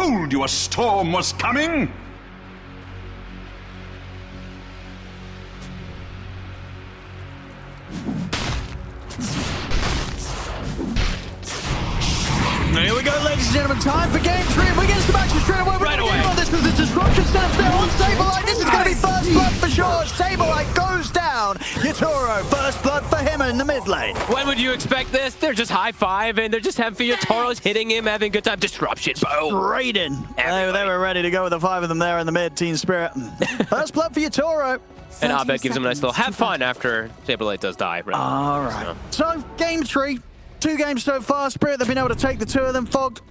told you a storm was coming! Here we go, ladies and gentlemen. Time for game 3. We're getting some action straight away. We're going on this because the disruption setup there on Sableye. This is going to be first blood for sure. Sableye goes down. Yatoro, first blood for him in the mid lane. When would you expect this? They're just high-fiving. They're just having Yatoro's hitting him, having a good time. Disruption. Boom. Straight in. They were ready to go with the 5 of them there in the mid. TSpirit. First blood for Yatoro. And Abed gives him a nice little have fun after Saberlight does die. Right? All right. So, game 3. 2 games so far. Spirit, they've been able to take the 2 of them. Fogged.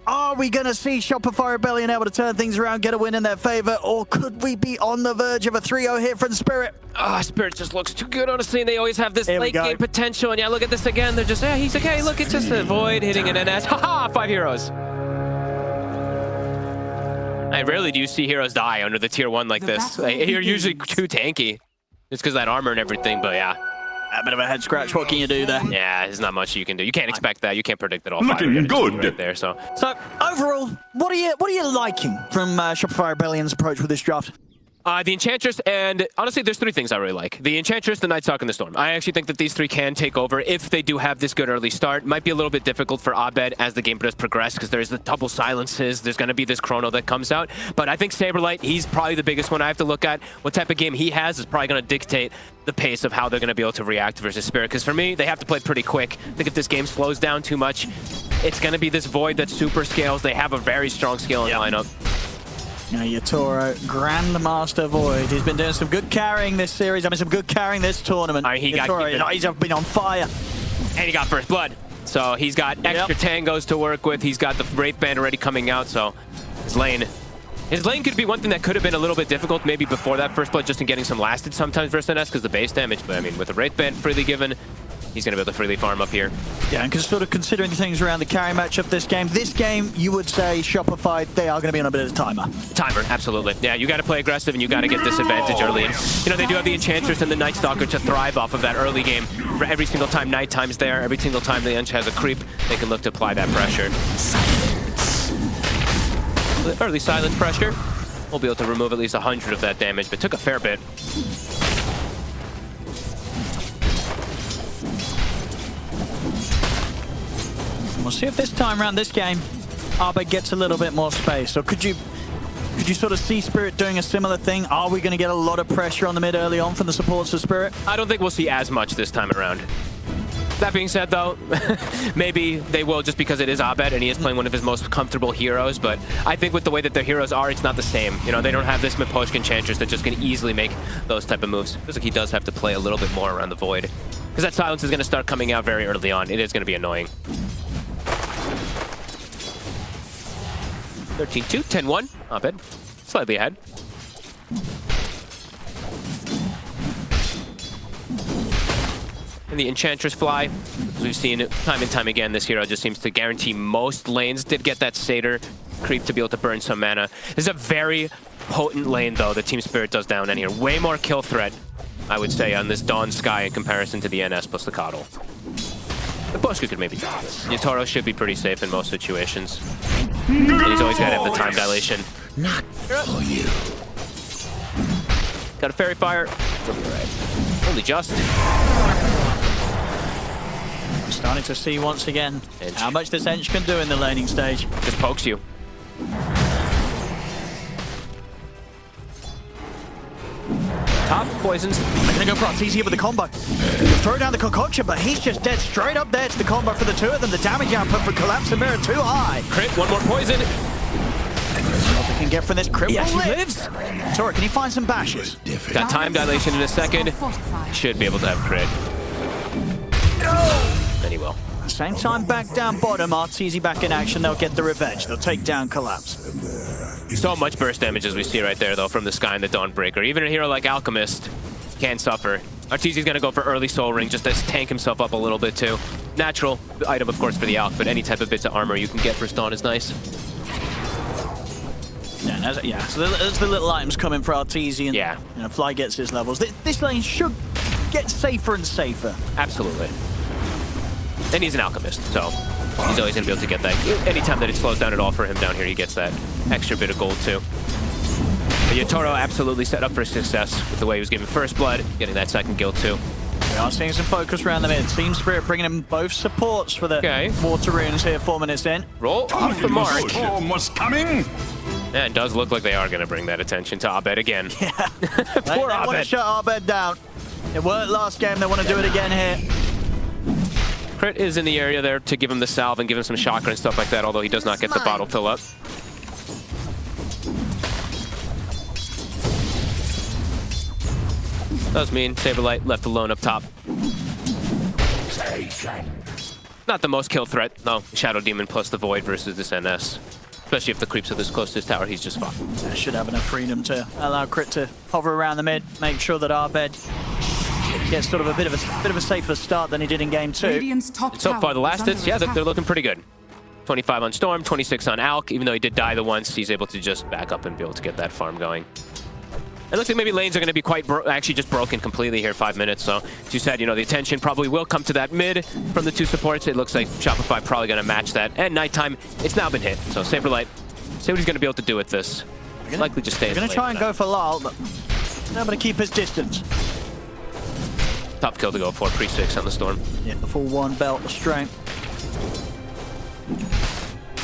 Are we going to see Shopify Rebellion able to turn things around, get a win in their favor, or could we be on the verge of a 3-0 hit from Spirit? Spirit just looks too good, honestly, and they always have this late game potential. And yeah, look at this again. They're just, yeah, he's okay. Look, it's just a Void hitting an NS. Haha, 5 heroes. I rarely do you see heroes die under the tier 1 like this. You're usually too tanky. Just because of that armor and everything, but yeah. A bit of a head scratch. What can you do there? Yeah, there's not much you can do. You can't expect that. You can't predict it all. Looking good right there. So overall, what are you liking from Shopify Rebellion's approach with this draft? The Enchantress, and honestly, there's 3 things I really like. The Enchantress, the Night Stalker, and the Storm. I actually think that these 3 can take over if they do have this good early start. Might be a little bit difficult for Abed as the game does progress because there's the double silences. There's going to be this chrono that comes out. But I think Saberlight, he's probably the biggest one I have to look at. What type of game he has is probably going to dictate the pace of how they're going to be able to react versus Spirit. Because for me, they have to play pretty quick. I think if this game slows down too much, it's going to be this Void that super scales. They have a very strong scaling lineup. Now Yatoro, Grandmaster Void. He's been doing some good carrying this series. I mean, some good carrying this tournament. He's been on fire. And he got first blood. So he's got extra tangos to work with. He's got the Wraith Band already coming out. So his lane could be one thing that could have been a little bit difficult maybe before that first blood, just in getting some lasted sometimes versus NS because the base damage. But I mean, with the Wraith Band freely given, he's going to be able to freely farm up here. Yeah, and sort of considering things around the carry matchup this game, you would say Shopify, they are going to be on a bit of a timer. Timer, absolutely. Yeah, you got to play aggressive and you got to get this advantage early. And, you know, they do have the Enchantress and the Night Stalker to thrive off of that early game. Every single time Nighttime's there, every single time the Ench has a creep, they can look to apply that pressure. The early silence pressure. We'll be able to remove at least 100 of that damage, but took a fair bit. We'll see if this time around this game, Abed gets a little bit more space. Or could you sort of see Spirit doing a similar thing? Are we going to get a lot of pressure on the mid early on from the supports of Spirit? I don't think we'll see as much this time around. That being said, though, maybe they will just because it is Abed and he is playing one of his most comfortable heroes. But I think with the way that their heroes are, it's not the same. You know, they don't have this Miposhka Enchantress that just can easily make those type of moves. Feels like he does have to play a little bit more around the Void. Because that silence is going to start coming out very early on. It is going to be annoying. 13-2, 10-1. Abed, slightly ahead. And the Enchantress fly, as we've seen time and time again, this hero just seems to guarantee most lanes. Did get that Satyr creep to be able to burn some mana. This is a very potent lane, though, that TeamSpirit does down in here. Way more kill threat, I would say, on this Dawn Sky in comparison to the NS plus the kotl. The Boschka could maybe die. Yatoro should be pretty safe in most situations. And he's always got to have the time dilation. Not for you. Got a Fairy Fire. He'll be right. Only just. I'm starting to see once again how much this Ench can do in the laning stage. Just pokes you. Top poisons. They're gonna go for Arteezy here with the combo. Throw down the concoction, but he's just dead straight up there. It's the combo for the 2 of them. The damage output for Collapse and Mirror too high. Crit, one more poison. What they can get from this crit. He actually lives. Tora, can he find some bashes? Got time dilation in a second. Should be able to have crit. And he will. Same time back down bottom. Arteezy back in action. They'll get the revenge. They'll take down Collapse. So much burst damage as we see right there, though, from the Sky and the Dawnbreaker. Even a hero like Alchemist can suffer. Arteezy's going to go for early Soul Ring just to tank himself up a little bit, too. Natural item, of course, for the Alch, but any type of bits of armor you can get for Dawn is nice. Yeah, so there's the little items coming for Arteezy, and you know, Fly gets his levels. This lane should get safer and safer. Absolutely. And he's an Alchemist, so He's always going to be able to get that. Anytime that it slows down at all for him down here, he gets that extra bit of gold too. But Yatoro absolutely set up for success with the way he was giving first blood, getting that second kill too. We are seeing some focus around the mid. TSpirit bringing in both supports for the water runes here 4 minutes in. Roll off the mark. The storm was coming. Yeah, it does look like they are going to bring that attention to Abed again. Yeah. Poor They want to Abed. shut Abed down. It worked last game. They want to do it again here. Crit is in the area there to give him the salve and give him some chakra and stuff like that, although he does not get the bottle fill up. Does mean Saberlight left alone up top. Not the most kill threat, no. Shadow Demon plus the Void versus this NS. Especially if the creeps are this close to his tower, he's just fine. Should have enough freedom to allow Crit to hover around the mid, make sure that Abed gets sort of a bit of a safer start than he did in game 2. So far, the last hits, yeah, they're looking pretty good. 25 on Storm, 26 on Alche. Even though he did die the once, he's able to just back up and be able to get that farm going. It looks like maybe lanes are going to be quite actually just broken completely here, 5 minutes. So, as you said, you know, the attention probably will come to that mid from the 2 supports. It looks like Shopify probably going to match that. And nighttime, it's now been hit. So, Saberlight, see what he's going to be able to do with this. Likely just stay. He's going to try and go for Lal, but they're going to keep his distance. Top kill to go for, pre-6 on the Storm. Yeah, the full 1 belt of strength.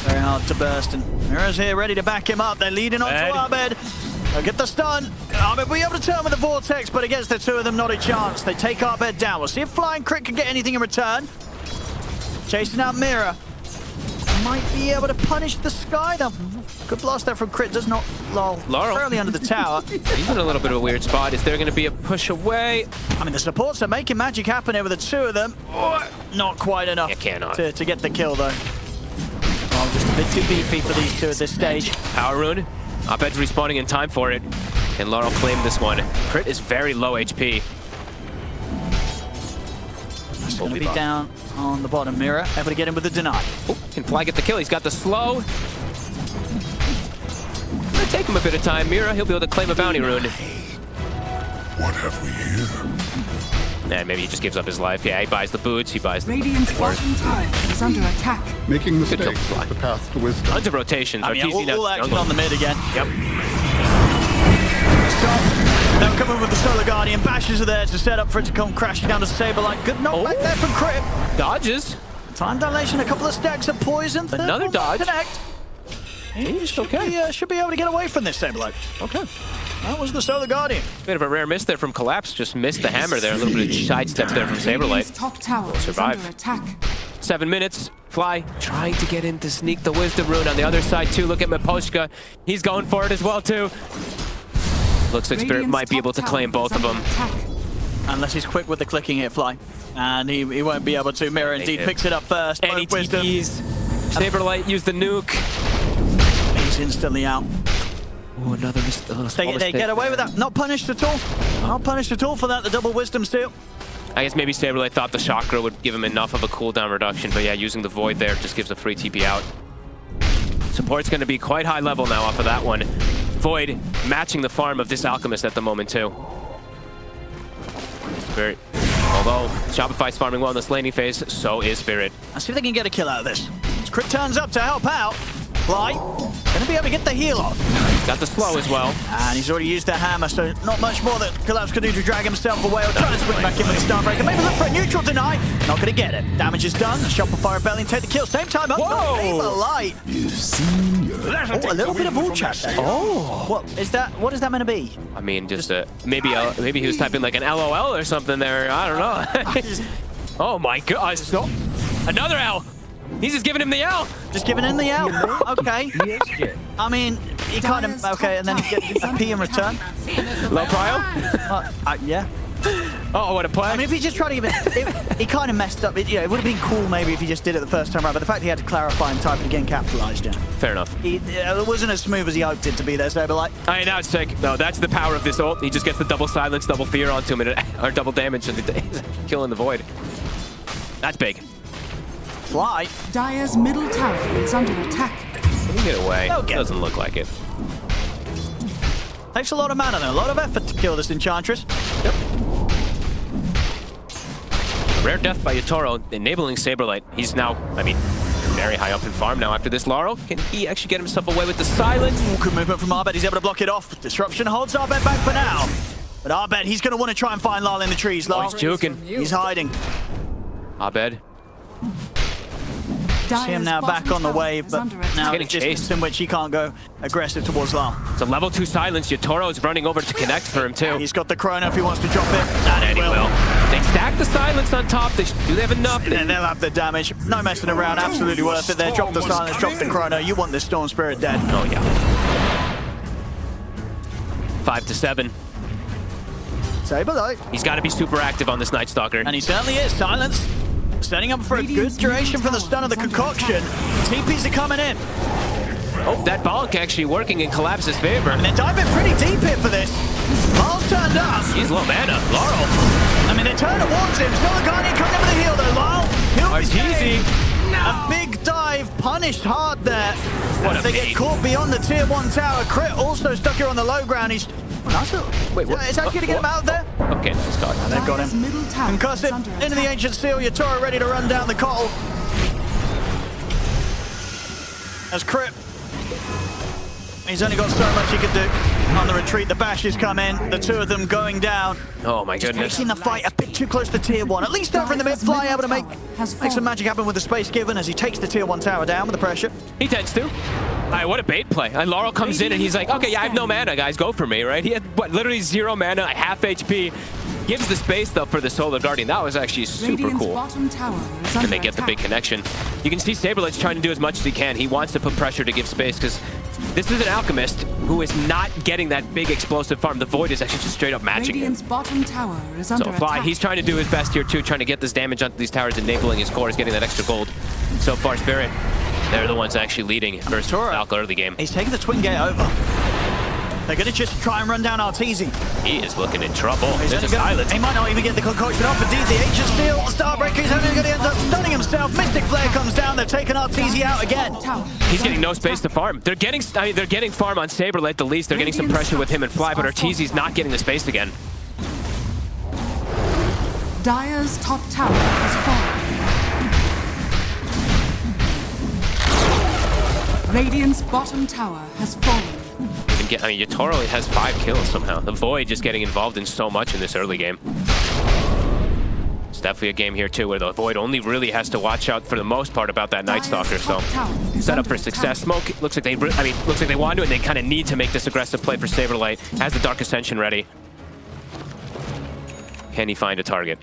Very hard to burst, and Mira's here ready to back him up. They're leading on to Abed. They'll get the stun. Abed will be able to turn with the Vortex, but against the 2 of them, not a chance. They take Abed down. We'll see if Flying Crit can get anything in return. Chasing out Mira. Might be able to punish the Sky, though. Good blast there from Crit. Does not lull. Fairly under the tower. He's in a little bit of a weird spot. Is there going to be a push away? I mean, the supports are making magic happen here with the 2 of them. Not quite enough to get the kill, though. Oh, just a bit too beefy for these 2 at this stage. Power Rune. Abed's respawning in time for it. Can Laurel claim this one? Crit is very low HP. He's going to be down on the bottom. Mira able to get him with the deny. Oh, can Fly get the kill? He's got the slow. Gonna take him a bit of time. Mira, he'll be able to claim a bounty rune. What have we here? And maybe he just gives up his life. Yeah, he buys the boots, he buys the... Radiant's bottom tower is under attack. Making mistakes is the path to wisdom. Tons of rotations. I mean, all action jungle. on the mid again. Yep. Now coming with the Solar Guardian. Bashes are there to set up for it to come crashing down to Saberlight. Good knockback there from Crit. Dodges. Time dilation, a couple of stacks of poison. Another dodge. Connect. He's should be able to get away from this Saberlight. Okay. That was the Solar Guardian. Bit of a rare miss there from Collapse. Just missed the hammer there. A little bit of sidestep there from Saberlight. Top tower Survive. is under attack. 7 minutes. Fly trying to get in to sneak the Wisdom Rune on the other side too. Look at Miposhka. He's going for it as well too. Looks like Spirit might be able to claim both of them. Unless he's quick with the clicking here, Fly. And he won't be able to. Mira indeed picks it up first. And he Wisdom. TPs. Saberlight used the nuke. He's instantly out. Oh, another They get away with that. Not punished at all. Not punished at all for that. The double Wisdom steal. I guess maybe Saberlight thought the chakra would give him enough of a cooldown reduction, but yeah, using the Void there just gives a free TP out. Support's going to be quite high level now off of that one. Void matching the farm of this Alchemist at the moment too. Spirit. Although Shopify's farming well in this laning phase, so is Spirit. Let's see if they can get a kill out of this. Crit turns up to help out. Fly. Gonna be able to get the heal off. Got the slow as well. And he's already used the hammer, so not much more that Collapse can do to drag himself away or try to swing back in with the Starbreaker. Maybe look for a neutral deny. Not gonna get it. Damage is done. Shopify Rebellion take the kill. Same time up. Light. You've seen your... Oh, a little bit of all chat there. Oh. What is that? What is that meant to be? I mean, just maybe he was typing like an LOL or something there. I don't know. Oh my god. Another L. He's just giving him the L. Just giving him the L. Okay. I mean, he kind of... Okay, and then he gets a P in return. Low prio? Yeah. Oh, what a play. I mean, if he just tried to give it... He kind of messed up. It would have been cool maybe if he just did it the first time around, but the fact he had to clarify and type it again capitalized, yeah. Fair enough. It wasn't as smooth as he hoped it to be there, Saberlight. I mean, now it's like, no, that's the power of this ult. He just gets the double silence, double fear onto him, or double damage, and he's killing the Void. That's big. Fly. Dire's middle tower is under attack. Can he get away? Okay. Doesn't look like it. Takes a lot of mana though, a lot of effort to kill this Enchantress. Yep. Rare death by Yatoro, enabling Saberlight. He's now, I mean, very high up in farm now after this. Laurel, can he actually get himself away with the silence? Ooh, good movement from Arbed. He's able to block it off. Disruption holds Arbed back for now. But Arbed, he's going to want to try and find Lal in the trees. Lal, he's juking. He's hiding. Abed. See him now back on the wave, but now getting a distance in which he can't go aggressive towards Lal. It's a level 2 silence. Yatoro is running over to connect for him too. He's got the chrono if he wants to drop it. And he will. They stack the silence on top. Do they have enough? And they'll have the damage. No messing around. Absolutely worth it there. Drop the silence, drop the chrono. You want this Storm Spirit dead. Oh yeah. 5 to 7. Saberlight. He's got to be super active on this Night Stalker. And he certainly is. Silence. Setting up for a good duration for the stun of the concoction. TPs are coming in. Oh, that bonk actually working in Collapse's favor. And they're diving pretty deep here for this. Mal's turned up. He's low mana. Laurel. I mean, they turn towards him. Still a Guardian coming in with the heal though. Lal. He'll be Arteezy. A big dive, punished hard there. What a They bait. get caught beyond the tier 1 tower. Crit also stuck here on the low ground. He's nice little. Wait, what? Is that going to get him out there? Okay, nice caught. They've got Dire's him. middle tower is Concussive under into the attack. ancient seal. Yatoro ready to run down the kotl. As Crit. He's only got so much he can do on the retreat. The bashes come in. The two of them going down. Oh my goodness. Taking the fight a bit too close to tier 1. At least over in the mid, Fly able to make some magic happen with the space given as he takes the tier 1 tower down with the pressure. He tends to. All right, what a bait play. And Laurel comes in and he's like, okay, yeah, I have no mana, guys. Go for me, right? He had, what, literally 0 mana, half HP. Gives the space, though, for the Solar Guardian. That was actually super Radiant's cool. bottom tower is And under they get the big attack. connection. You can see Saberlight's trying to do as much as he can. He wants to put pressure to give space because this is an Alchemist who is not getting that big explosive farm. The Void is actually just straight up matching him. Radiant's bottom tower is under So Fly, attack. he's trying to do his best here too, trying to get this damage onto these towers, enabling his cores, getting that extra gold. So far, Spirit, they're the ones actually leading versus Falco early game. He's taking the twin gate over. They're going to just try and run down Arteezy. He is looking in trouble. He's There's a gonna go- silence. He might not even get the concoction off. Indeed, the Ancient Steel, Starbreaker, he's only going to end up stunning himself. Mystic Flare comes down. They're taking Arteezy out again. Tower He's is getting under no space to attack. farm. They're getting farm on Saberlight at the least. They're getting some pressure with him and Fly, but Arteezy's not getting the space again. Dire's top tower has fallen. Radiant's bottom tower has fallen. I mean, Yatoro has 5 kills somehow. The Void just getting involved in so much in this early game. It's definitely a game here too where the Void only really has to watch out for the most part about that Night Stalker. So set up for success. Smoke looks like they want to, and they kind of need to make this aggressive play for Saberlight. Has the Dark Ascension ready. Can he find a target?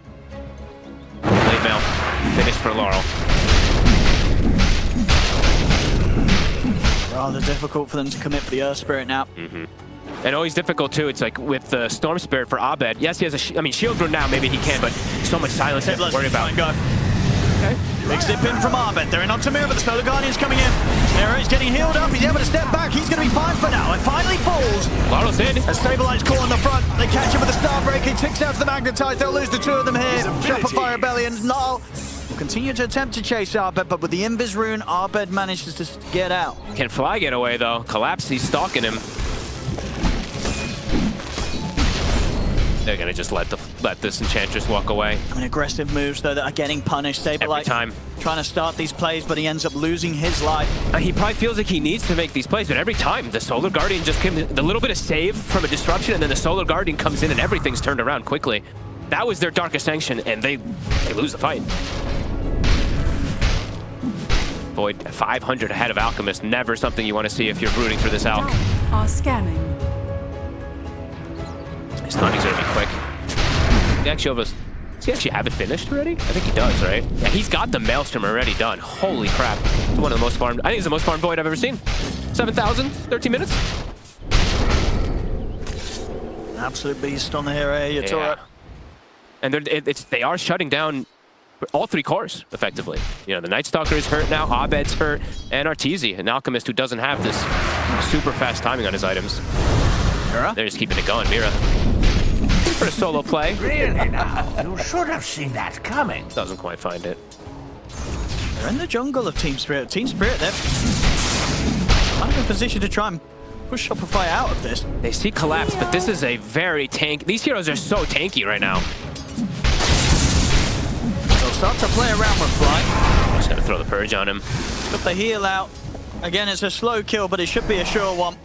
Late mail. Finish for Laurel. Rather difficult for them to commit for the Earth Spirit now. And always difficult too. It's like with the Storm Spirit for Abed. Yes, he has a shield rune now. Maybe he can, but so much silence to worry about. Go. Okay. Big zip in from Arbed. They're in Octamira, but the Solar Guardian's coming in. Mira is getting healed up. He's able to step back. He's going to be fine for now. It finally falls. Laurel's in. As Saberlight's caught on the front, they catch him with the Starbreaker. He ticks out to the Magnetite. They'll lose the two of them here. Shopify Rebellion. Null will continue to attempt to chase Arbed, but with the Invis rune, Arbed manages to get out. Can Fly get away though? Collapse, he's stalking him. They're gonna just let this Enchantress walk away. I mean, aggressive moves though that are getting punished. Every Saberlight time. trying to start these plays, but he ends up losing his life. He probably feels like he needs to make these plays, but every time the Solar Guardian just came, the little bit of save from a disruption, and then the Solar Guardian comes in and everything's turned around quickly. That was their Dark Ascension, and they lose the fight. Void 500 ahead of Alchemist. Never something you want to see if you're rooting for this Alch. Are scanning. His timing's gonna be quick. Does he actually have it finished already? I think he does, right? Yeah, he's got the Maelstrom already done. Holy crap. It's one of the most farmed. I think it's the most farmed Void I've ever seen. 7,000, 13 minutes. Absolute beast on the hero here, Yatoro. Yeah. And they are shutting down all 3 cores, effectively. You know, the Night Stalker is hurt now, Abed's hurt, and Arteezy, an Alchemist who doesn't have this super fast timing on his items. Mira? They're just keeping it going. Mira. For a solo play. Really now? You should have seen that coming. Doesn't quite find it. They're in the jungle of TSpirit. TSpirit, they're kind of in a position to try and push Shopify out of this. They see Collapse, but this is a very these heroes are so tanky right now. They'll start to play around with Fly. Just gonna throw the purge on him. Put the heal out. Again, it's a slow kill, but it should be a sure one.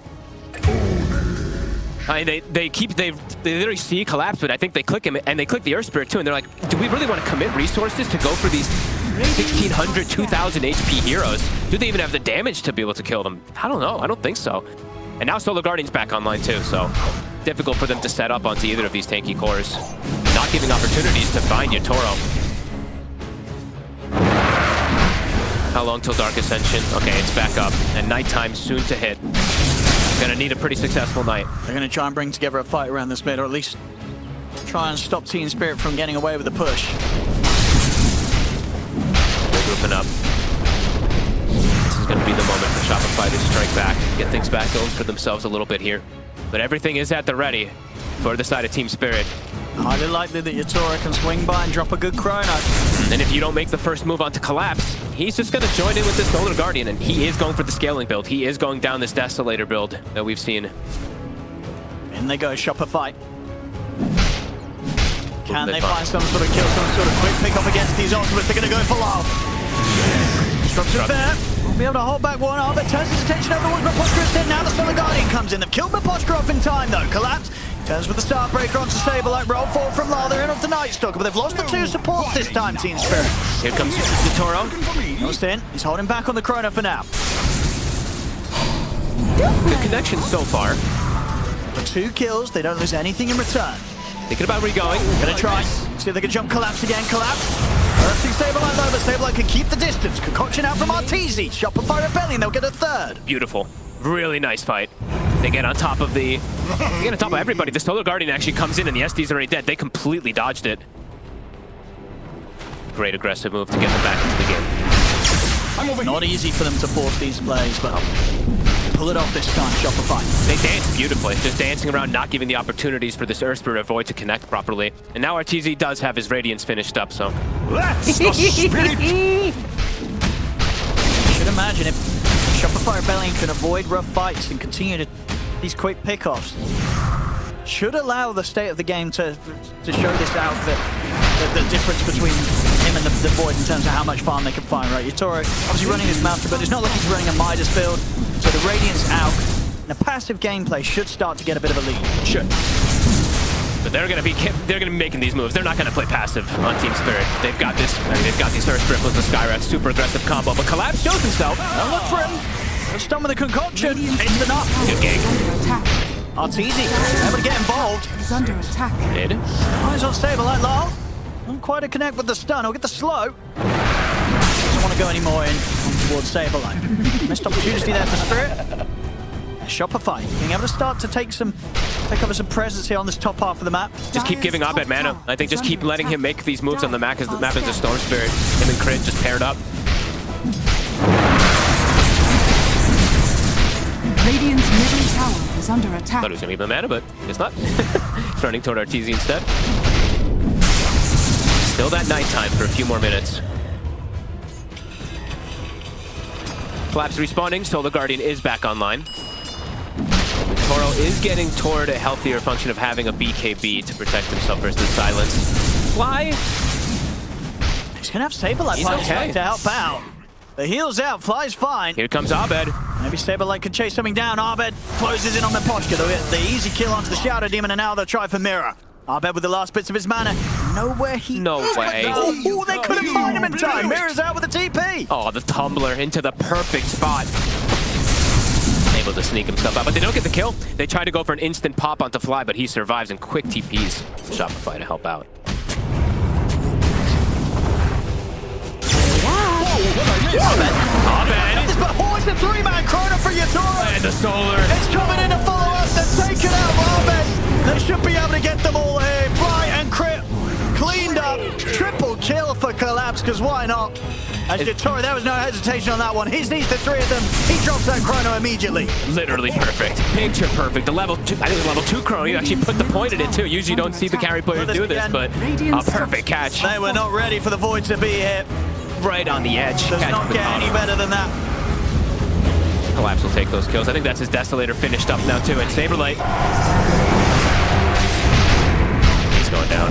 I mean, they literally see collapse, but I think they click him, and they click the Earth Spirit too, and they're like, do we really want to commit resources to go for these 1,600, 2,000 HP heroes? Do they even have the damage to be able to kill them? I don't know. I don't think so. And now Solar Guardian's back online too, so difficult for them to set up onto either of these tanky cores. Not giving opportunities to find Yatoro. How long till Dark Ascension? Okay, it's back up, and nighttime soon to hit. Gonna need a pretty successful night. They're gonna try and bring together a fight around this mid, or at least try and stop TSpirit from getting away with the push. They're grouping up. This is gonna be the moment for Shopify to strike back, get things back going for themselves a little bit here. But everything is at the ready for the side of TSpirit. Highly likely that Yatoro can swing by and drop a good chrono. And if you don't make the first move onto Collapse, he's just going to join in with this Solar Guardian, and he is going for the scaling build. He is going down this Desolator build that we've seen. In they go, Shopify. Can they find some sort of kill, some sort of quick pick up against these ultimates? They're going to go for low. Disruption there. Won't be able to hold back one arm, but turns his attention over towards Miposhka instead. Now the Solar Guardian comes in. They've killed Miposhka off in time, though. Collapse. Turns with the Starbreaker onto Saberlight, roll forward from Lal, they're in off the Night Stalker, but they've lost the two supports this time, TSpirit. Here comes Yatoro. Almost in, he's holding back on the chrono for now. Good connection so far. For 2 kills, they don't lose anything in return. Thinking about where he's going. Gonna try, see if they can jump Collapse again, Collapse. Bursting Saberlight low, but Saberlight can keep the distance. Concoction out from Arteezy, Shopify Rebellion, they'll get a third. Beautiful. Really nice fight. They get on top of everybody. The Solar Guardian actually comes in and the SD's already dead. They completely dodged it. Great aggressive move to get them back into the game. Not easy for them to force these plays, but pull it off this time, Shopify. They dance beautifully, just dancing around, not giving the opportunities for this Earth Spirit Void to connect properly. And now Arteezy does have his Radiance finished up, so. That's the spirit! You should imagine if Shopify Rebellion can avoid rough fights and continue to these quick pickoffs. Should allow the state of the game to show this out, the difference between him and the Void in terms of how much farm they can find, right? Yatoro obviously running his Master, but it's not like he's running a Midas build, so the Radiance out. And the passive gameplay should start to get a bit of a lead. Should. But they're gonna be making these moves. They're not gonna play passive on TSpirit. They've got this. I mean, they've got these Earth Ripples, the Skyrat, super aggressive combo. But Collapse shows himself. Don't look for him. Let's stun with the concoction. It's enough. Good game. Attack. Arteezy able to get involved. He's under attack. Mid. Eyes on Saberlight, Lal. Not quite a connect with the stun. He'll get the slow. Doesn't want to go any more in towards Saberlight. Missed opportunity there for Spirit. Shopify being able to start to take over some presence here on this top half of the map. Just keep giving Abed mana. I think just keep letting him make these moves on the map as the map is a Storm Spirit. Him and Crit just paired up. Radiant's middle tower is under attack. Thought he was gonna give him mana, but it's not. He's running toward Arteezy instead. Still that nighttime for a few more minutes. Collapse respawning. Solar Guardian is back online. Toro is getting toward a healthier function of having a BKB to protect himself versus silence. Fly. He's gonna have Saberlight He's okay. to help out. The heal's out, Fly's fine. Here comes Abed. Maybe Saberlight can chase something down. Abed closes in on Miposhka. They'll get the easy kill onto the Shadow Demon, and now they'll try for Mirror. Abed with the last bits of his mana. Nowhere he... No way. Oh, they couldn't find him in time. Mirror's out with the TP. Oh, the tumbler into the perfect spot. Able to sneak himself out, but they don't get the kill. They try to go for an instant pop onto Fly, but he survives and quick TPs. Shopify to help out. Abed. Oh, it's a 3-man chrono for Yatoro. And the Solar. It's coming in to follow up. They're taking out Abed. They should be able to get them all here. Fly and Crit cleaned up. Triple kill for Collapse, because why not? As Yatoro, there was no hesitation on that one. He sees the 3 of them. He drops that chrono immediately. Literally perfect. Picture perfect. The level 2, I think the level 2 chrono, you actually put the point in it too. Usually you don't see the carry player do this, but a perfect catch. They were not ready for the Void to be here. Right on the edge. Does not get any better than that. Collapse will take those kills. I think that's his Desolator finished up now too. And Saberlight. He's going down.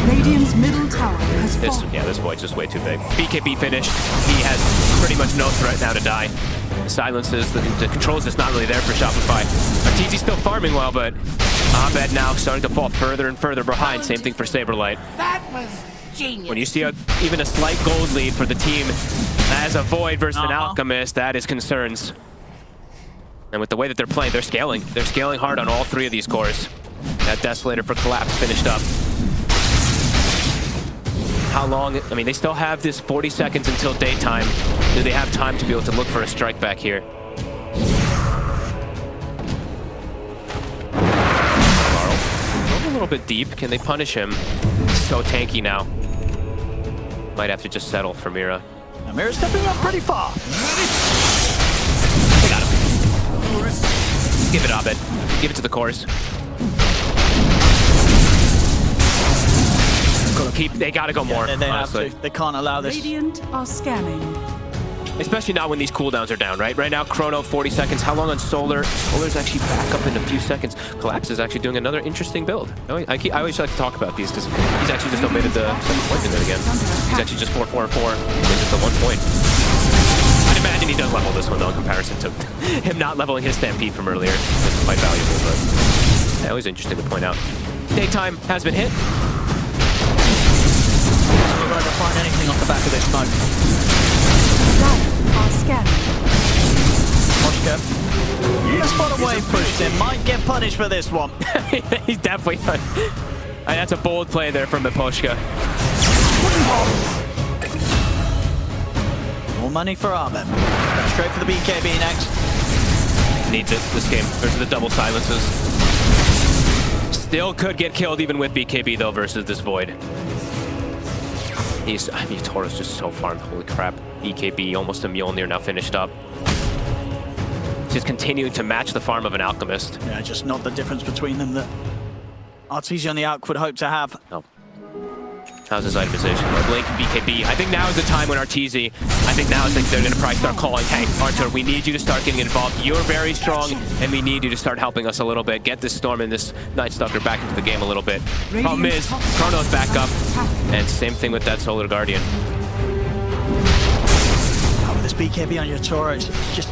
Radiant's middle tower has fallen. This void's just way too big. BKB finished. He has pretty much no threat now to die. The silences, the controls is not really there for Shopify. Arteezy's still farming well, but Abed now starting to fall further and further behind. Same thing for Saberlight. That was genius. When you see even a slight gold lead for the team as a Void versus an Alchemist, that is concerns. And with the way that they're playing, they're scaling. They're scaling hard on all three of these cores. That Desolator for Collapse finished up. How long? I mean, they still have this 40 seconds until daytime. Do they have time to be able to look for a strike back here? Carl, a little bit deep. Can they punish him? So tanky now. Might have to just settle for Mira. Now Mira's stepping up pretty far. They got him. Give it, Abed. Give it to the cores. They gotta go more. They have to. They can't allow this. Radiant are scanning. Especially not when these cooldowns are down, right? Right now, Chrono, 40 seconds. How long on Solar? Solar's actually back up in a few seconds. Collapse is actually doing another interesting build. I always like to talk about these because he's actually just omitted the 7 point in there again. He's actually just 4-4-4. Just the 1 point. I'd imagine he does level this one, though, in comparison to him not leveling his Stampede from earlier. This is quite valuable, but that was interesting to point out. Daytime has been hit. We're going to find anything off the back of this smoke. Are scanning. Moshka. Let's spot away pushed him. Might get punished for this one. He's definitely not. That's a bold play there from Miposhka. More money for Abed. Straight for the BKB next. Needs it this game versus the double silences. Still could get killed even with BKB though versus this Void. Yatoro's just so farmed. Holy crap. BKB, almost a Mjolnir now finished up. Just continuing to match the farm of an Alchemist. Yeah, just not the difference between them that Arteezy on the Alch would hope to have. No. How's his itemization? Blink, BKB. I think now is the time when Arteezy, I think now is they're going to probably start calling, hey, Artur, we need you to start getting involved. You're very strong, and we need you to start helping us a little bit. Get this Storm and this Night Stalker back into the game a little bit. Problem is, Chrono's back up, and same thing with that Solar Guardian. Oh, with this BKB on Yatoro, it's just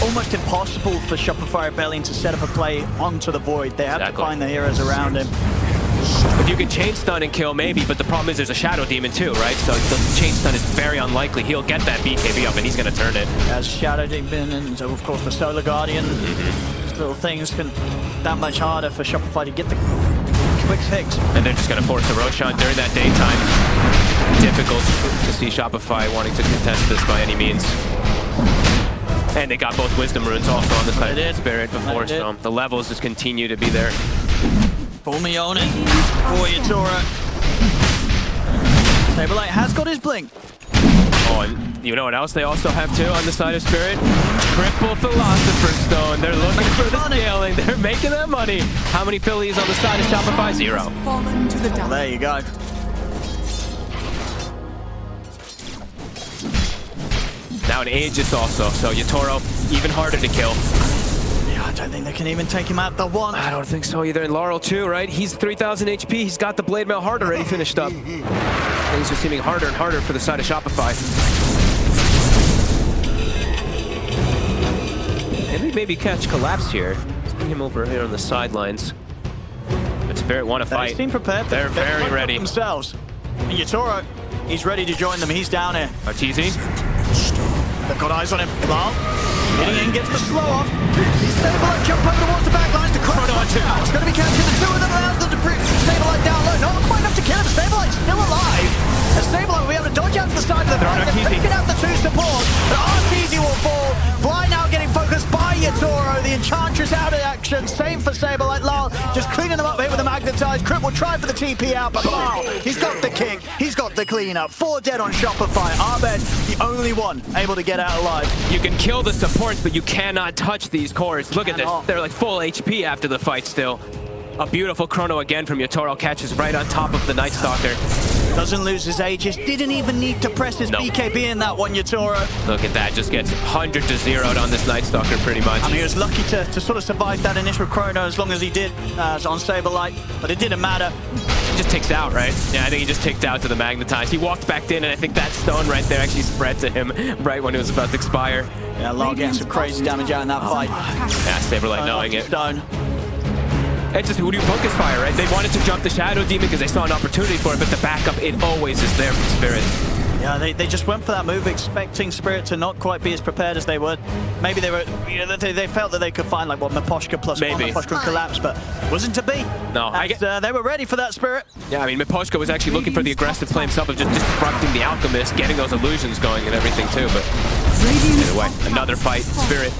almost impossible for Shopify Rebellion to set up a play onto the Void. They have to find the heroes around him. If you can chain stun and kill, maybe, but the problem is there's a Shadow Demon too, right? So the chain stun is very unlikely. He'll get that BKB up and he's going to turn it. As Shadow Demon and of course the Solar Guardian, these little things can that much harder for Shopify to get the quick fix. And they're just going to force the Roshan during that daytime. Difficult to see Shopify wanting to contest this by any means. And they got both Wisdom Runes also on the side of TSpirit before, so the levels just continue to be there. Full Mione for Yatoro. Saberlight has got his blink. Oh, and you know what else they also have too on the side of Spirit? Triple Philosopher's Stone. They're looking for the scaling. They're making that money. How many Phillies on the side of Shopify? 0. Fallen to the Well, dark. there you go. Now an Aegis also, so Yatoro even harder to kill. Yeah, I don't think they can even take him out the one. I don't think so either. And Laurel too, right? He's 3,000 HP. He's got the Blade Mail Heart already finished up. Things are seeming harder and harder for the side of Shopify. Maybe catch Collapse here. Bring him over here on the sidelines. But Spirit want to fight. They seem prepared. They're very ready. Themselves. And Yatoro, he's ready to join them. He's down here. Arteezy. They've got eyes on him. Lal, hitting in, gets the slow off. He's Saberlight jump over towards the back lines to Chrono on 2. It's going to be catching the 2 of them, allows them to bring Saberlight down low. Not quite enough to kill him. Saberlight's still alive. And Saberlight will be able to dodge out to the side of the back. They're picking out the 2 support. But Arteezy will fall. Fly now getting focused by Yatoro. The Enchantress out of action. Same for Saberlight. Lal just cleaning them up here with the magnetized. Crit will try for the TP out, but Lal, he's got the kick. He's got the cleanup. 4 dead on Shopify. Abed, the only one able to get out alive. You can kill the supports, but you cannot touch these cores. Look at this. They're like full HP after the fight still. A beautiful Chrono again from Yatoro. Catches right on top of the Night Stalker. Doesn't lose his Aegis. Didn't even need to press his BKB in that one, Yatoro. Look at that. Just gets 100 to 0'd on this Night Stalker pretty much. I mean, he was lucky to sort of survive that initial Chrono as long as he did on Saberlight, but it didn't matter. he just takes out, right? Yeah, I think he just ticked out to the magnetize. He walked back in, and I think that stone right there actually spread to him right when it was about to expire. Yeah, Lar getting some crazy damage out in that fight. Yeah, Saberlight knowing it. Stone. It's just who do you focus fire, right? They wanted to jump the Shadow Demon because they saw an opportunity for it, but the backup, it always is there from Spirit. Yeah, they just went for that move expecting Spirit to not quite be as prepared as they would. Maybe they were, you know, they felt that they could find like what Miposhka plus Maybe. one, Miposhka collapse, but wasn't to be. No, They were ready for that Spirit. Yeah, I mean, Miposhka was actually looking for the aggressive play himself of just disrupting the Alchemist, getting those illusions going and everything too, but either way, another fight, Spirit.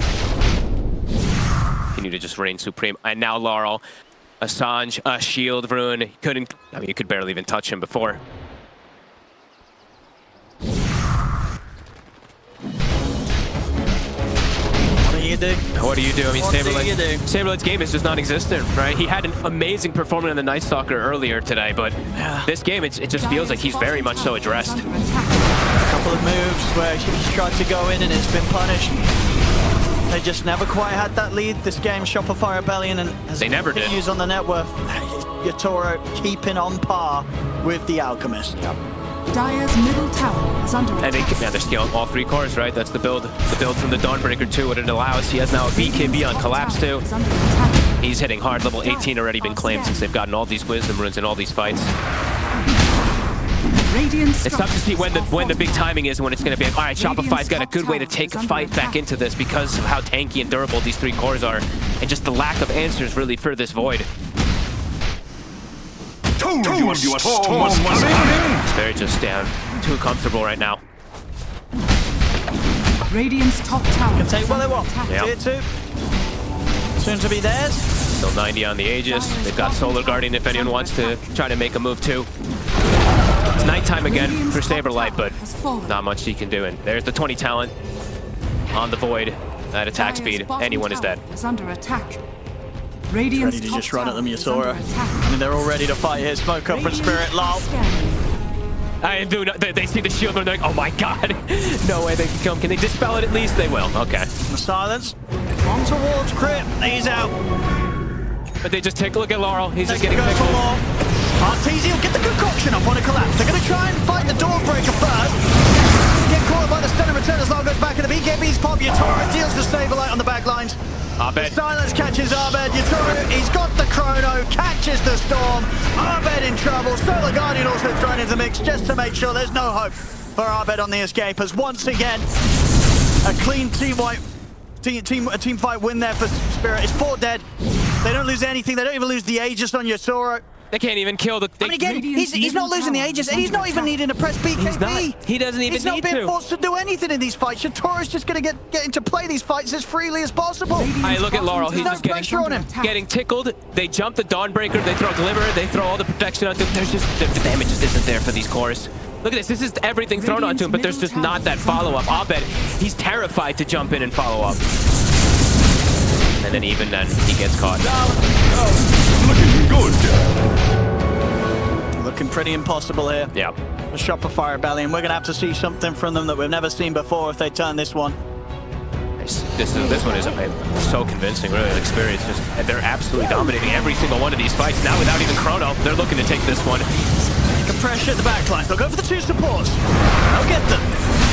Continue to just reign supreme. And now Laurel, Assange, a shield rune. He couldn't, I mean, you could barely even touch him before. What do you do? I mean, Saberlight's game is just non-existent, right? He had an amazing performance in the Night Stalker earlier today, but this game, it just feels like he's very much so addressed. A couple of moves where he's tried to go in and it's been punished. They just never quite had that lead. This game, Shopify Rebellion, and as they never did. Use on the net worth. Yatoro keeping on par with the Alchemist. Yep. Dire's middle tower is under attack. And they're scaling all three cores, right? That's the build from the Dawnbreaker 2, what it allows. He has now a BKB on Collapse too. He's hitting hard, level 18 already been claimed since they've gotten all these Wisdom runes in all these fights. It's tough to see when the big timing is, when it's going to be like, all right, Shopify's got a good way to take a fight back into this because of how tanky and durable these three cores are, and just the lack of answers really for this void. Spirit just down, too comfortable right now. Radiant's top tower Can take what they want. Yep. Tier 2. Soon to be theirs. Still 90 on the Aegis. They've got Solar Guardian if anyone wants to try to make a move too. It's nighttime again for Saberlight, but not much he can do. And there's the 20 talent on the Void. That attack speed, anyone is dead. Under attack. Ready to just run at them, Yatoro. I mean, they're all ready to fight here. Smoke up from Spirit, lol. They see the shield and they're like, oh my god. No way they can come. Can they dispel it at least? They will. Okay. The silence. On towards Crypt. He's out. But they just take a look at Laurel. He's just getting pickled. Arteezy will get the concoction up on a collapse. They're going to try and fight the Dawnbreaker first. Get caught by the stun and return as Laurel goes back in the BKB's pop. Yatoro deals the Saberlight on the back lines. Abed. Silence catches Abed. Yatoro, he's got the chrono, catches the storm. Abed in trouble. Solar Guardian also thrown into the mix just to make sure there's no hope for Abed on the escape. As once again, a clean team fight win there for Spirit. It's 4 dead. They don't lose anything. They don't even lose the Aegis on Yatoro. They can't even kill the... I mean, again, he's not losing the Aegis, and he's not even needing to press BKB. He's not. He doesn't even need to. He's not being forced to do anything in these fights. Yatoro's just going to get into play these fights as freely as possible. I look at Laurel. He's no just pressure on him. Getting tickled. They jump the Dawnbreaker. They throw Glimmer. They throw all the protection onto him. There's just... The damage just isn't there for these cores. Look at this. This is everything thrown onto him, but there's just not that follow-up. Abed, he's terrified to jump in and follow up. And then even then, he gets caught. Looking good. Looking pretty impossible here. Yeah. The Shopify Rebellion. We're going to have to see something from them that we've never seen before if they turn this one. This one is so convincing, really. The experience, and they're absolutely dominating every single one of these fights. Now without even Chrono, they're looking to take this one. Take a pressure at the backline. They'll go for the 2 supports. They'll get them.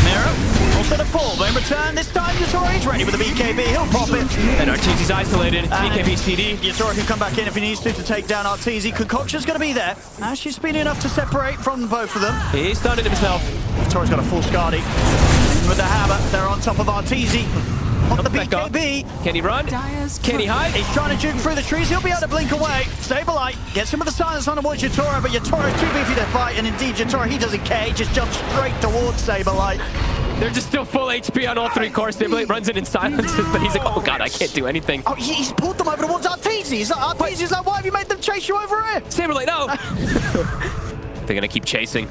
Mirror, also the 4. But in return, this time Yatoro's ready with the BKB. He'll pop it. And Arteezy's isolated. BKB CD. Yatoro can come back in if he needs to take down Arteezy. Concoction's going to be there. Now she's speedy enough to separate from both of them. He's stunned himself. Yatoro's got a full Scardy. With the hammer, they're on top of Arteezy. On the BKB. Can he run? Can he hide? He's trying to juke through the trees. He'll be able to blink away. Saberlight gets him with the silence on towards Yatoro, but Yatoro's too beefy to fight, and indeed Yatoro, he doesn't care. He just jumps straight towards Saberlight. They're just still full HP on all 3 cores. Saberlight runs in silence, but he's like, oh god, I can't do anything. Oh, he's pulled them over towards Arteezy. Arteezy's like, why have you made them chase you over here? Saberlight, no! They're gonna keep chasing.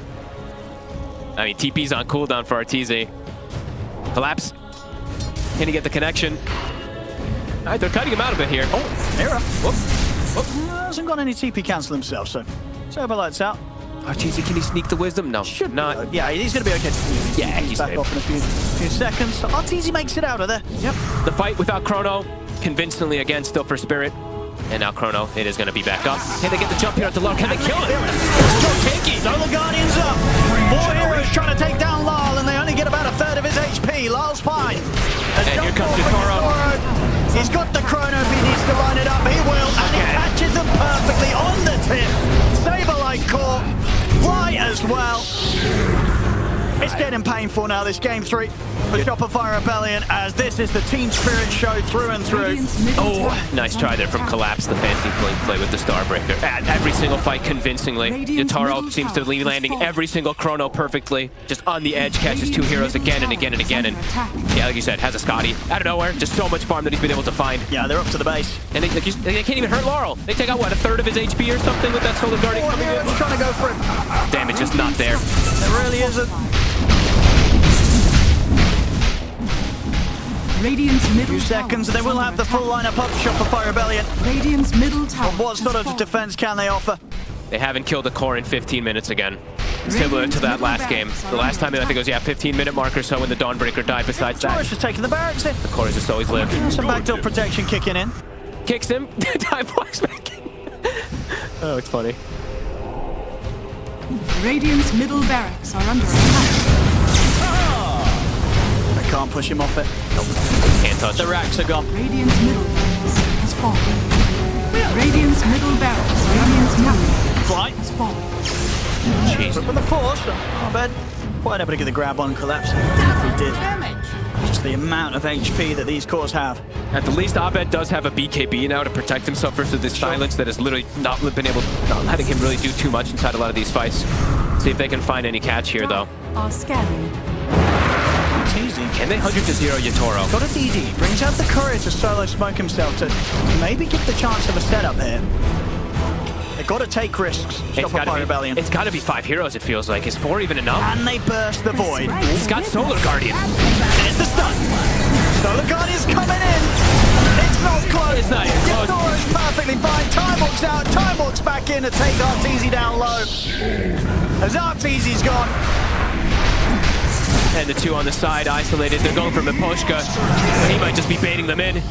I mean, TP's on cooldown for Arteezy. Collapse. Can he get the connection? All right, they're cutting him out a bit here. Oh, Mira. Whoop. Hasn't got any TP cancel himself, so Saberlight's out. Arteezy, can he sneak the Wisdom? No, should not. Yeah, he's going to be okay. Yeah, he's back off in a few seconds. Arteezy makes it out of there. Yep. The fight without Chrono, convincingly again, still for Spirit. And now Chrono, it is going to be back up. Can they get the jump here at the low? Can they kill it? Solar Guardian's up. 4 heroes trying to take down Lyle, and they only get about a third of his HP. Lyle's fine. And here comes Yatoro. He's got the Chrono if he needs to line it up. He will, and he catches them perfectly on the tip. Saberlight caught. Fly as well. It's getting painful now, this game 3 for Shopify Rebellion, as this is the TSpirit show through and through. Oh, nice try there from Collapse, the fancy play with the Starbreaker. At every single fight convincingly. Yatoro seems to be landing every single Chrono perfectly. Just on the edge, catches 2 heroes again and again and again. And yeah, like you said, has a Scotty out of nowhere. Just so much farm that he's been able to find. Yeah, they're up to the base. And they can't even hurt Laurel. They take out, what, a third of his HP or something with that Solar Guardian coming in? Trying to go for it. Damage just not there. There really isn't. Radiant's middle 2 seconds, and they will have the full lineup up. Shopify Rebellion. Radiant's middle tower. What sort of defense can they offer? They haven't killed the core in 15 minutes again. Similar to that last game. The last time, I think it was, 15-minute mark or so when the Dawnbreaker died. Besides that, Taurus is taking the barracks in. the core has just always lived. Some backdoor protection kicking in. Kicks him, time walks back in. Oh, it's funny. Radiant's middle barracks are under attack. They can't push him off it. Can't touch The him. racks are gone. Radiant's middle barracks has fallen. Radiant's middle barracks. Radiant's middle Flight. has fallen. Jeez. But with the force, I bet quite able to get the grab on Collapse. If he did. Just the amount of HP that these cores have. At the least, Abed does have a BKB now to protect himself versus this silence that has literally not been able, not letting him really do too much inside a lot of these fights. See if they can find any catch here, though. Are scanning. It's easy. Can they 100-0 Yatoro? Got a DD. Brings out the courage to solo smoke himself to maybe give the chance of a setup here. They've got to take risks. Shopify Rebellion. It's got to be 5 heroes, it feels like. Is 4 even enough? And they burst the void. He's got Solar Guardian. There's the stun. Solar Guardian's coming in. It's not close. It's not even close. Yatoro's perfectly fine. Time walks out. Time walks back in to take Arteezy down low. As Arteezy's gone. And the 2 on the side, isolated. They're going for Miposhka. He might just be baiting them in.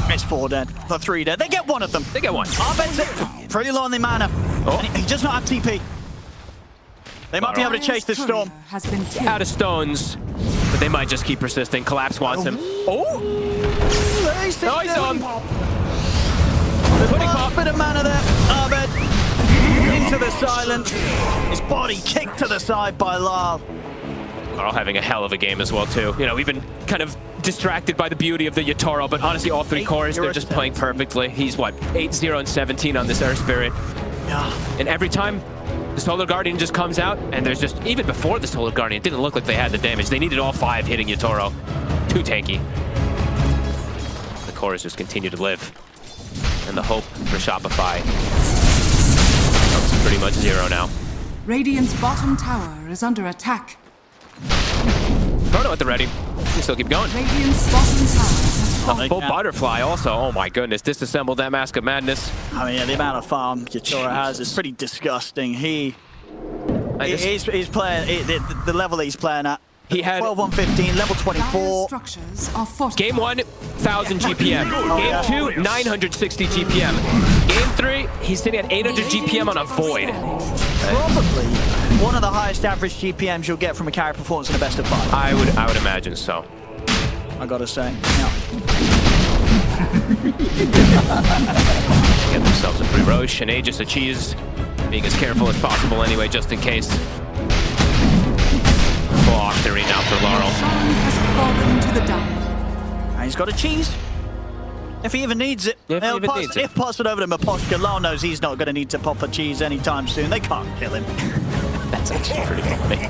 It's 4 dead. The 3 dead. They get 1 of them. They get 1. Abed's pretty low on the mana. Oh. And he does not have TP. They might be able to chase this storm. Has been killed. Out of stones. But they might just keep persisting. Collapse wants him. Oh! They see Oh, he's them. on. Putting a bit of mana there. Abed into the silence. His body kicked to the side by Lyle. Carl having a hell of a game as well, too. You know, we've been kind of distracted by the beauty of the Yatoro, but honestly, all 3 cores, they're just playing perfectly. He's, what, 8-0 and 17 on this TSpirit. Yeah. And every time the Solar Guardian just comes out, and there's just, even before the Solar Guardian, it didn't look like they had the damage. They needed all 5 hitting Yatoro. Too tanky. The cores just continue to live. And the hope for Shopify is pretty much 0 now. Radiant's bottom tower is under attack. Chrono at the ready. We still keep going. Radiant's bottom tower has fallen. Full butterfly also. Oh my goodness, disassembled that Mask of Madness. I mean, yeah, the amount of farm Yatoro has is pretty disgusting. He's playing the level he's playing at. He had 12, 115, level 24. Structures are fortified. Game 1, 1000 GPM. Game 2, 960 GPM. Game 3, he's sitting at 800 GPM on a Void. Probably one of the highest average GPMs you'll get from a carry performance in a best of 5. I would imagine so. I gotta say. Yeah. Get themselves a free Roche and Aegis a cheese. Being as careful as possible anyway, just in case. Full Octary now for Laurel. Sun has fallen to the dire. And he's got a cheese. If he even needs it. If he even needs it. If pass it over to Miposhka, Lyle knows he's not going to need to pop a cheese anytime soon. They can't kill him. That's actually pretty funny.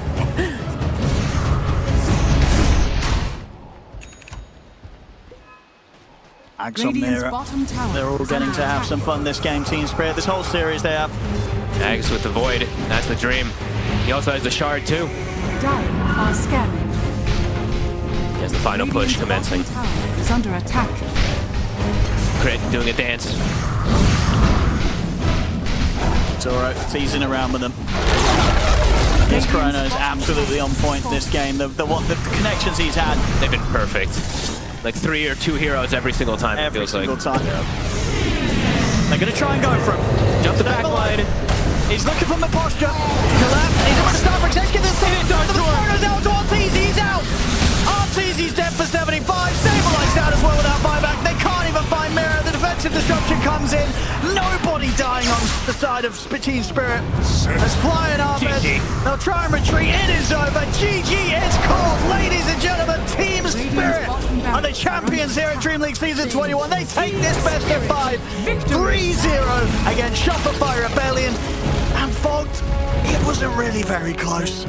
Axel Radiant's Mira. bottom tower. They're all is getting under to have attack. some fun this game, TSpirit. This whole series they have. Ags with the Void. That's the dream. He also has the Shard too. Dire are scanning. He has the final push Radiant's commencing. bottom tower is under attack. Crit doing a dance. It's alright, teasing around with them. His Chrono's absolutely on point this game. The connections he's had. They've been perfect. Like 3 or 2 heroes every single time, it Every feels single like. time. They're going to try and go for him. Jump the back line. He's looking from the posture. Collapse. He's about to start for Ench. Get this thing. The Mosquito's out to Arteezy. He's out. Arteezy's dead for 75. Sablite's out as well without buyback. They can't even find Mirror. The defensive disruption comes in. Nobody dying on the side of TSpirit. As flying Arbed. They'll try and retreat. It is over. GG is called. Ladies and gentlemen, TSpirit are the champions here at DreamLeague Season 21. They take this best of 5. 3-0 against Shopify Rebellion. And Fogged, it wasn't really very close.